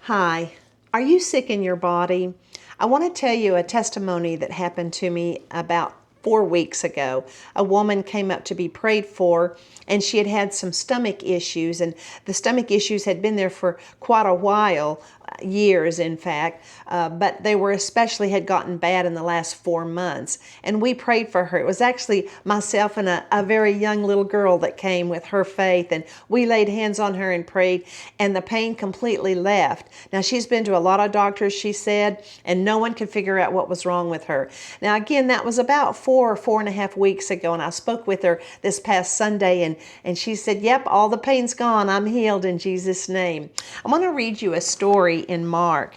Hi, are you sick in your body? I want to tell you a testimony that happened to me about 4 weeks ago. A woman came up to be prayed for, and she had had some stomach issues, and the stomach issues had been there for quite a while, years in fact, but they were especially had gotten bad in the last 4 months. And we prayed for her. It was actually myself and a very young little girl that came with her faith, and we laid hands on her and prayed, and the pain completely left. Now, she's been to a lot of doctors, she said, and no one could figure out what was wrong with her. Now, again, that was about 4.5 weeks ago, and I spoke with her this past Sunday, and she said, yep, all the pain's gone. I'm healed in Jesus' name. I want to read you a story in Mark.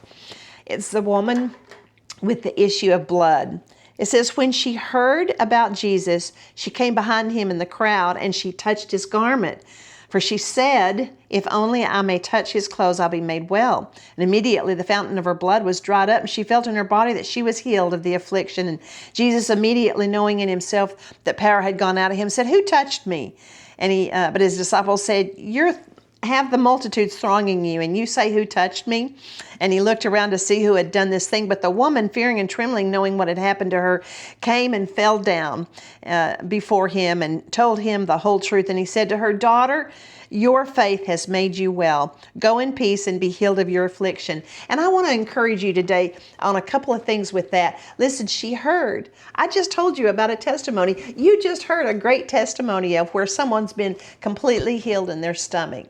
It's the woman with the issue of blood. It says, when she heard about Jesus, she came behind him in the crowd, and she touched his garment. For she said, if only I may touch his clothes, I'll be made well. And immediately the fountain of her blood was dried up, and she felt in her body that she was healed of the affliction. And Jesus, immediately knowing in himself that power had gone out of him, said, who touched me? And but his disciples said, you're have the multitudes thronging you, and you say, who touched me? And he looked around to see who had done this thing. But the woman, fearing and trembling, knowing what had happened to her, came and fell down before him and told him the whole truth. And he said to her, daughter, your faith has made you well. Go in peace and be healed of your affliction. And I want to encourage you today on a couple of things with that. Listen, she heard. I just told you about a testimony. You just heard a great testimony of where someone's been completely healed in their stomach.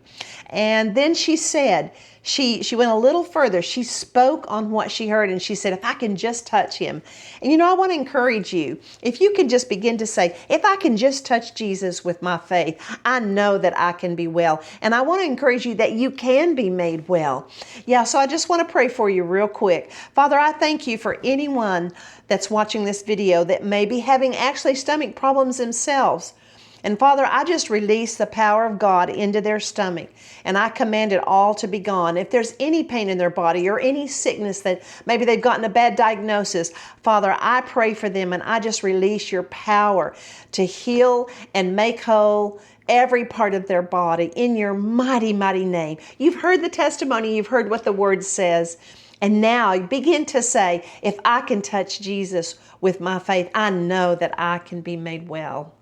And then she said, she went a little further. She spoke on what she heard, and she said, if I can just touch him. And I want to encourage you, if you can just begin to say, if I can just touch Jesus with my faith, I know that I can be well. And I want to encourage you that you can be made well. Yeah, so I just want to pray for you real quick. Father, I thank you for anyone that's watching this video that may be having actually stomach problems themselves. And Father, I just release the power of God into their stomach, and I command it all to be gone. If there's any pain in their body or any sickness that maybe they've gotten a bad diagnosis, Father, I pray for them, and I just release your power to heal and make whole every part of their body in your mighty, mighty name. You've heard the testimony. You've heard what the word says. And now begin to say, if I can touch Jesus with my faith, I know that I can be made well.